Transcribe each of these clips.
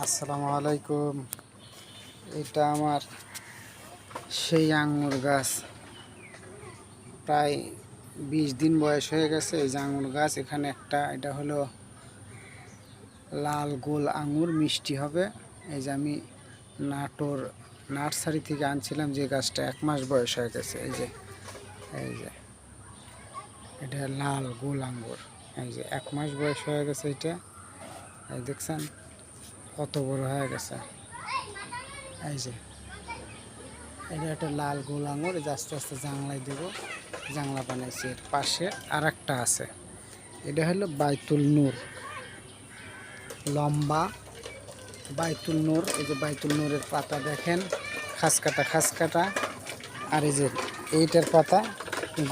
আসসালামু আলাইকুম। এটা আমার সেই আঙ্গুর গাছ, প্রায় 20 দিন বয়স হয়ে গেছে। এই যে আঙ্গুর গাছ, এখানে একটা, এটা হলো লাল গোল আঙ্গুর, মিষ্টি হবে। এই যে আমি নাটোর নার্সারি থেকে আনছিলাম, যে গাছটা 1 মাস বয়স হয়ে গেছে। এই যে এটা লাল গোল আঙ্গুর, এই যে 1 মাস বয়স হয়ে গেছে। এটা এই দেখছেন কত বড় হয়ে গেছে। এই যে এটা একটা লাল গোল আঙুর, আস্তে আস্তে জাংলায় দেব, জাংলা বানাইছি। এর পাশে আর একটা আছে, এটা হলো বাইতুল নূর, লম্বা বাইতুল নূর। এই যে বাইতুল নূরের পাতা দেখেন, খাস কাটা। আর এই যে এইটার পাতা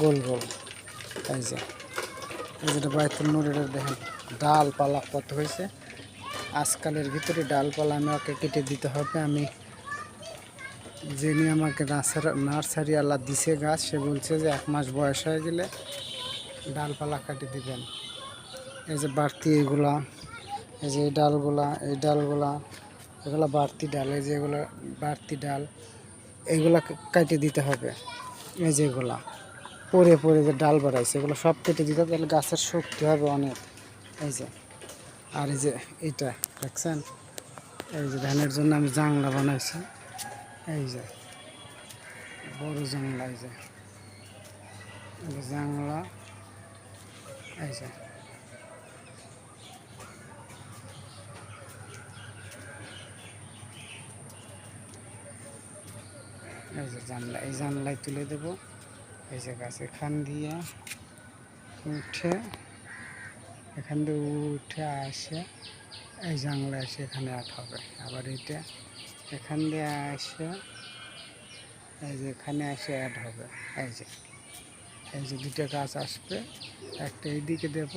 গোল গোল। এই যে যেটা বাইতুল নূর, এটা দেখেন ডালপালা কত হয়েছে। আজকালের ভিতরে ডালপালা আমাকে কেটে দিতে হবে। আমি যিনি আমাকে নার্সারি আল্লাহ দিছে গাছ, সে বলছে যে 1 মাস বয়স হয়ে গেলে ডালপালা কাটে দিবেন। এই যে বাড়তি এইগুলা, এই যে এই ডালগুলা এগুলো বাড়তি ডাল। এই যে এগুলো বাড়তি ডাল, এইগুলা কেটে দিতে হবে। এই যে এগুলা পরে যে ডাল বাড়াইছে, এগুলো সব কেটে দিতে হবে, তাহলে গাছের শক্তি হবে অনেক। এই যে আর এই যে এইটা দেখছেন, এই যে ধানের জন্য আমি জাংলা বানাইছি। এই যে বড় জাংলা, এই যে জাংলা, এই যে জানলা, এই জানলায় তুলে দেব। এই যে গাছ এখান দিয়ে উঠে আসে, এই জানলা এসে এখানে আট হবে। আবার এটা এখান দিয়ে আসে, এই যে এখানে এসে অ্যাড হবে। এই যে দুটো গাছ আসবে, একটা এইদিকে দেব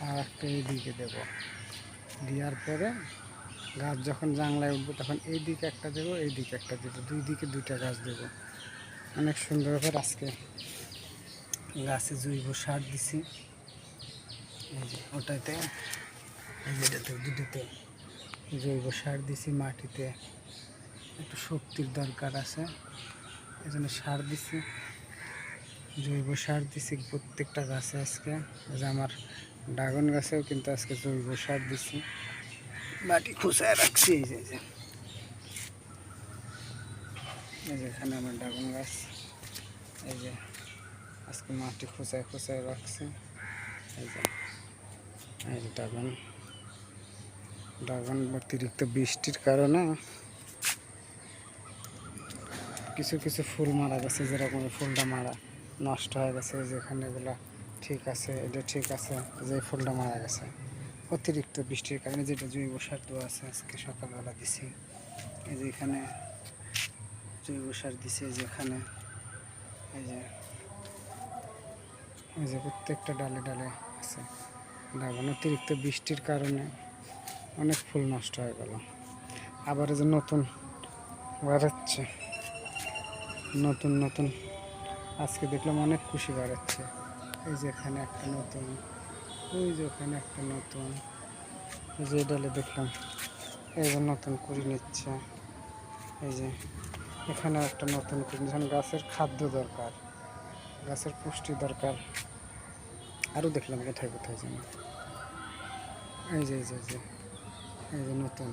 আর একটা এইদিকে দেব। দেওয়ার পরে গাছ যখন জানলায় উঠবে, তখন এইদিকে একটা দেবো, এইদিকে একটা দেবো, দুই দিকে 2টা গাছ দেবো। অনেক সুন্দর ব্যাপার। আজকে গাছে জৈব সার দিছি, এই যে ওটাতে, এই যে এটাতে, দুটোতে জৈব সার দিছি। মাটিতে একটু শক্তির দরকার আছে, এই জন্য সার দিছি, জৈব সার দিছি প্রত্যেকটা গাছে আজকে। যে আমার ড্রাগন গাছেও কিন্তু আজকে জৈব সার দিছি, মাটি খুঁচায় রাখছি। এই যে এখানে আমার ড্রাগন গাছ, এই যে আজকে মাটি খুঁচায় রাখছি। এই যে ড্রাগন অতিরিক্ত বৃষ্টির কারণে কিছু ফুল মারা গেছে, যেরকম ফুলটা মারা নষ্ট হয়ে গেছে। যেখানে এগুলা ঠিক আছে, এটা ঠিক আছে, যে ফুলটা মারা গেছে অতিরিক্ত বৃষ্টির কারণে। যেটা জৈব সার দেওয়া আছে, আজকে সকালবেলা দিছি। এই যে এখানে জৈব সার দিছি, যেখানে এই যে প্রত্যেকটা ডালে আছে ড্রাগন। অতিরিক্ত বৃষ্টির কারণে অনেক ফুল নষ্ট হয়ে গেল। আবার এই যে নতুন বাড়াচ্ছে, নতুন আজকে দেখলাম অনেক খুশি বাড়াচ্ছে। এই যে এখানে একটা নতুন, ওই যে ওখানে একটা নতুন, এই যে ডালে দেখলাম এই যে নতুন কুড়ি নিচ্ছে। এই যে এখানে একটা নতুন কুড়ি নিচ্ছে। গাছের খাদ্য দরকার, গাছের পুষ্টি দরকার। আরও দেখলাম কোথায় যেন, এই যে নতুন।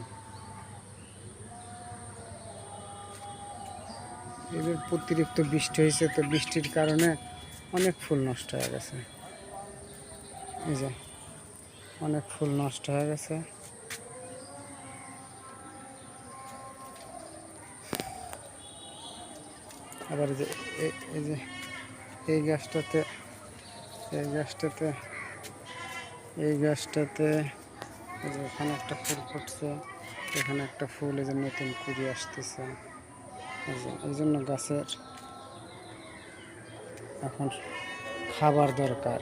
এদের অতিরিক্ত বৃষ্টি হয়েছে, তো বৃষ্টির কারণে অনেক ফুল নষ্ট হয়ে গেছে। এই যে অনেক ফুল নষ্ট হয়ে গেছে। আবার এই যে এই গাছটাতে এই যে এখানে একটা ফুল ফুটছে, এখানে একটা ফুল, এই যে নতুন কুড়ি আসতেছে। এই জন্য গাছের এখন খাবার দরকার।